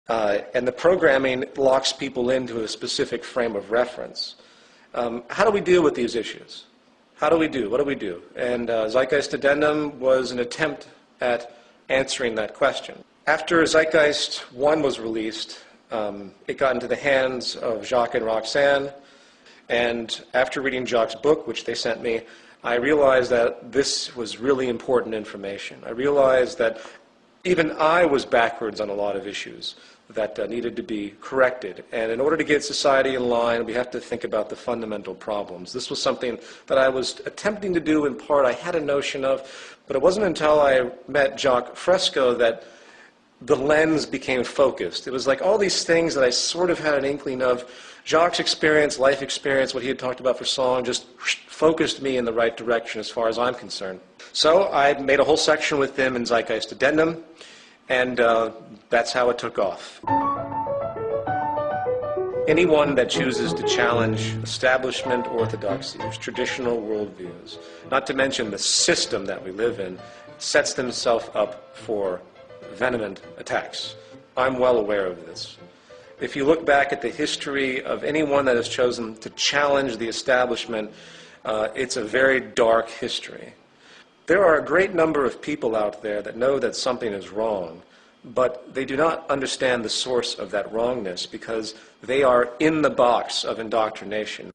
and the programming locks people into a specific frame of reference. How do we deal with these issues? How do we do? What do we do? And Zeitgeist Addendum was an attempt at answering that question. After Zeitgeist 1 was released, it got into the hands of Jacques and Roxanne, and after reading Jacques' book, which they sent me, I realized that this was really important information. I realized that even I was backwards on a lot of issues that needed to be corrected. And in order to get society in line, we have to think about the fundamental problems. This was something that I was attempting to do in part. I had a notion of, but it wasn't until I met Jacques Fresco that the lens became focused. It was like all these things that I sort of had an inkling of. Jacques' experience, life experience, what he had talked about for song, just focused me in the right direction as far as I'm concerned. So I made a whole section with them in Zeitgeist Addendum, and that's how it took off. Anyone that chooses to challenge establishment orthodoxies, traditional worldviews, not to mention the system that we live in, sets themselves up for venomous attacks. I'm well aware of this. If you look back at the history of anyone that has chosen to challenge the establishment, it's a very dark history. There are a great number of people out there that know that something is wrong, but they do not understand the source of that wrongness because they are in the box of indoctrination.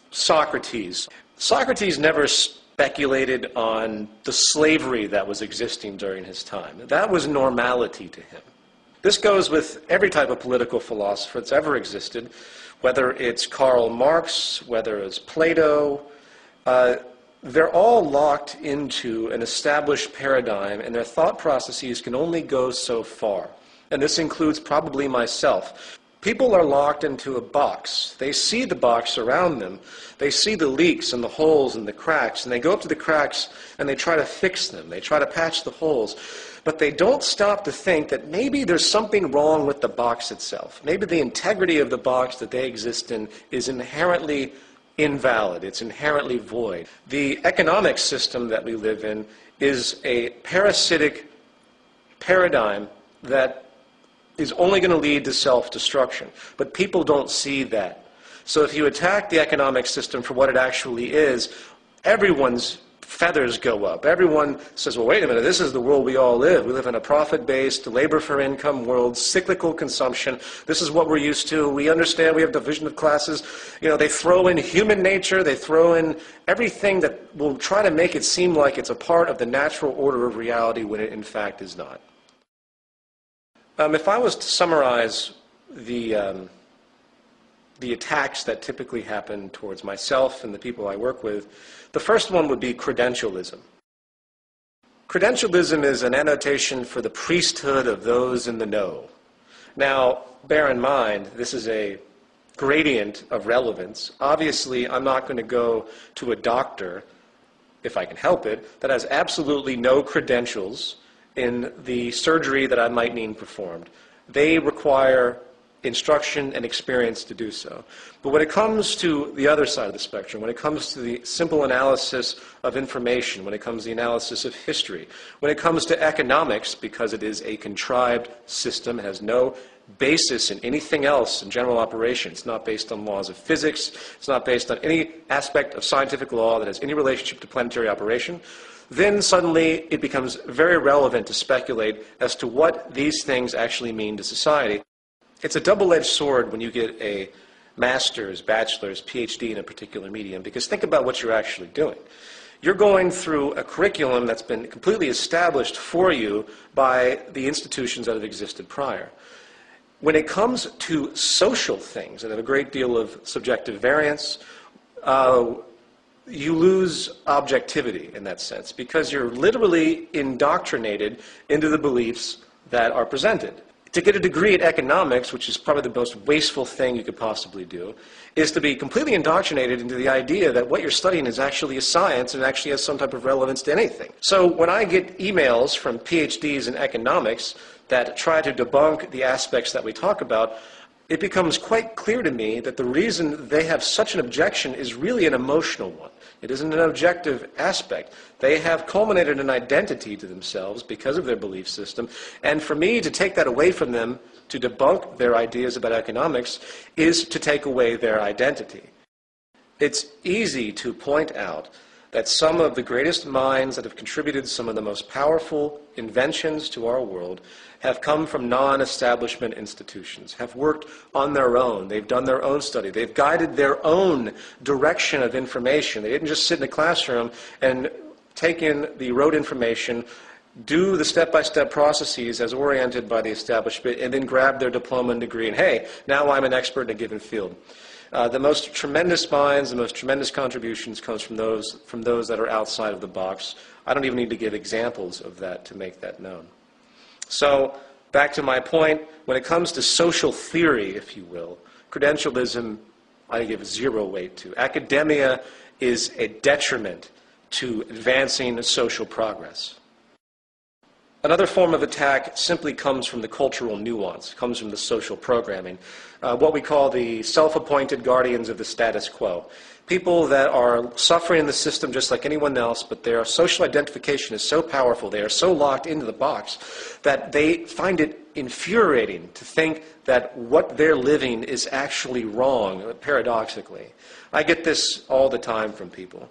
Socrates. Socrates never speculated on the slavery that was existing during his time. That was normality to him. This goes with every type of political philosopher that's ever existed, whether it's Karl Marx, whether it's Plato. They're all locked into an established paradigm, and their thought processes can only go so far. And this includes probably myself. People are locked into a box. They see the box around them. They see the leaks and the holes and the cracks, and they go up to the cracks and they try to fix them. They try to patch the holes. But they don't stop to think that maybe there's something wrong with the box itself. Maybe the integrity of the box that they exist in is inherently invalid. It's inherently void. The economic system that we live in is a parasitic paradigm that is only going to lead to self-destruction. But people don't see that. So if you attack the economic system for what it actually is, everyone's feathers go up. Everyone says, well, wait a minute, this is the world we all live. We live in a profit-based, labor-for-income world, cyclical consumption. This is what we're used to. We understand we have division of classes. You know, they throw in human nature. They throw in everything that will try to make it seem like it's a part of the natural order of reality when it in fact is not. If I was to summarize the attacks that typically happen towards myself and the people I work with, the first one would be credentialism. Credentialism is an annotation for the priesthood of those in the know. Now, bear in mind, this is a gradient of relevance. Obviously, I'm not going to go to a doctor, if I can help it, that has absolutely no credentials in the surgery that I might need performed. They require instruction and experience to do so. But when it comes to the other side of the spectrum, when it comes to the simple analysis of information, when it comes to the analysis of history, when it comes to economics, because it is a contrived system, it has no basis in anything else in general operation. It's not based on laws of physics. It's not based on any aspect of scientific law that has any relationship to planetary operation. Then suddenly it becomes very relevant to speculate as to what these things actually mean to society. It's a double-edged sword when you get a master's, bachelor's, PhD in a particular medium, because think about what you're actually doing. You're going through a curriculum that's been completely established for you by the institutions that have existed prior. When it comes to social things that have a great deal of subjective variance, you lose objectivity in that sense, because you're literally indoctrinated into the beliefs that are presented. To get a degree in economics, which is probably the most wasteful thing you could possibly do, is to be completely indoctrinated into the idea that what you're studying is actually a science and actually has some type of relevance to anything. So when I get emails from PhDs in economics that try to debunk the aspects that we talk about, it becomes quite clear to me that the reason they have such an objection is really an emotional one. It isn't an objective aspect. They have culminated an identity to themselves because of their belief system, and for me to take that away from them to debunk their ideas about economics is to take away their identity. It's easy to point out that some of the greatest minds that have contributed some of the most powerful inventions to our world have come from non-establishment institutions, have worked on their own. They've done their own study. They've guided their own direction of information. They didn't just sit in a classroom and take in the rote information, do the step-by-step processes as oriented by the establishment, and then grab their diploma and degree, and hey, now I'm an expert in a given field. The most tremendous minds, the most tremendous contributions comes from those that are outside of the box. I don't even need to give examples of that to make that known. So, back to my point, when it comes to social theory, if you will, credentialism I give zero weight to. Academia is a detriment to advancing social progress. Another form of attack simply comes from the cultural nuance, comes from the social programming, what we call the self-appointed guardians of the status quo. People that are suffering in the system just like anyone else, but their social identification is so powerful, they are so locked into the box, that they find it infuriating to think that what they're living is actually wrong, paradoxically. I get this all the time from people.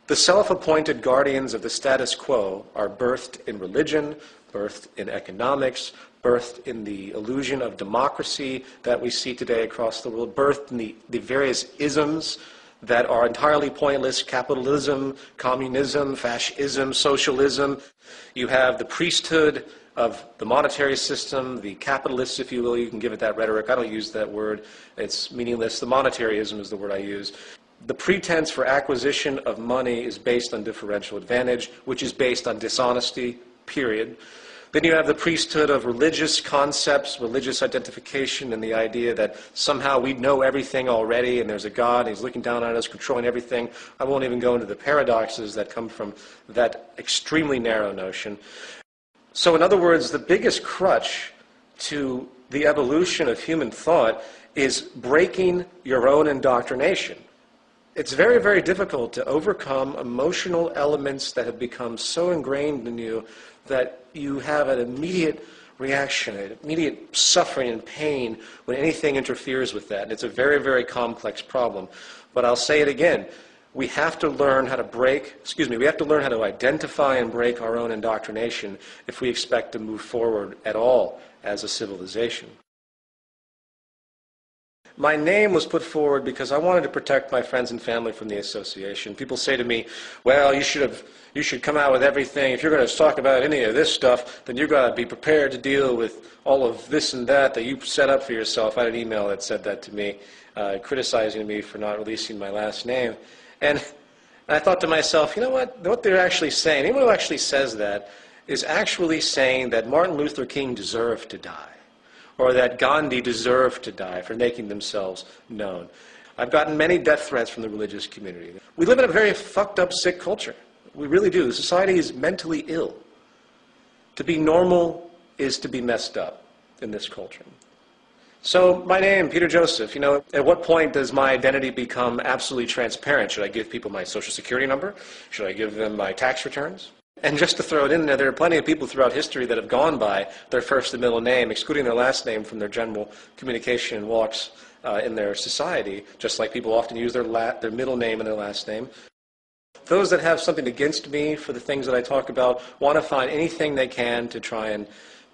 The self-appointed guardians of the status quo are birthed in religion, birthed in economics, birthed in the illusion of democracy that we see today across the world, birthed in the various isms that are entirely pointless: capitalism, communism, fascism, socialism. You have the priesthood of the monetary system, the capitalists, if you will. You can give it that rhetoric. I don't use that word. It's meaningless. The monetaryism is the word I use. The pretense for acquisition of money is based on differential advantage, which is based on dishonesty, period. Then you have the priesthood of religious concepts, religious identification, and the idea that somehow we know everything already and there's a God and he's looking down on us, controlling everything. I won't even go into the paradoxes that come from that extremely narrow notion. So in other words, the biggest crutch to the evolution of human thought is breaking your own indoctrination. It's very, very difficult to overcome emotional elements that have become so ingrained in you that you have an immediate reaction, an immediate suffering and pain when anything interferes with that. And it's a very, very complex problem. But I'll say it again. We have to learn how to identify and break our own indoctrination if we expect to move forward at all as a civilization. My name was put forward because I wanted to protect my friends and family from the association. People say to me, well, you should come out with everything. If you're going to talk about any of this stuff, then you've got to be prepared to deal with all of this and that you set up for yourself. I had an email that said that to me, criticizing me for not releasing my last name. And I thought to myself, you know what they're actually saying, anyone who actually says that is actually saying that Martin Luther King deserved to die, or that Gandhi deserved to die for making themselves known. I've gotten many death threats from the religious community. We live in a very fucked up, sick culture. We really do. The society is mentally ill. To be normal is to be messed up in this culture. So my name, Peter Joseph, at what point does my identity become absolutely transparent? Should I give people my social security number? Should I give them my tax returns? And just to throw it in there are plenty of people throughout history that have gone by their first and middle name, excluding their last name from their general communication and walks in their society, just like people often use their middle name and their last name. Those that have something against me for the things that I talk about want to find anything they can to try and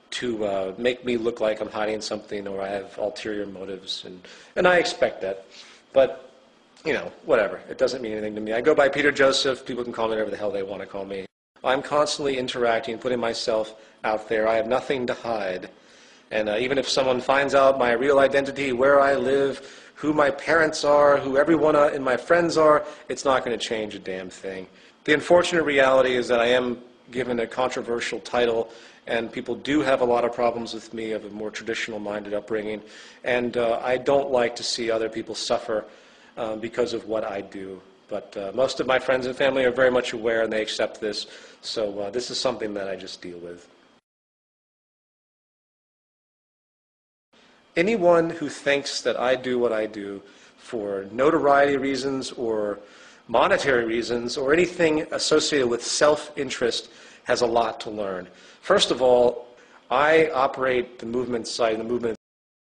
to make me look like I'm hiding something or I have ulterior motives, and I expect that. But, whatever. It doesn't mean anything to me. I go by Peter Joseph. People can call me whatever the hell they want to call me. I'm constantly interacting, putting myself out there. I have nothing to hide. And even if someone finds out my real identity, where I live, who my parents are, who everyone in my friends are, it's not going to change a damn thing. The unfortunate reality is that I am given a controversial title, and people do have a lot of problems with me of a more traditional-minded upbringing. And I don't like to see other people suffer because of what I do. But most of my friends and family are very much aware, and they accept this. So this is something that I just deal with. Anyone who thinks that I do what I do for notoriety reasons or monetary reasons or anything associated with self-interest has a lot to learn. First of all, I operate the movement site, and the movement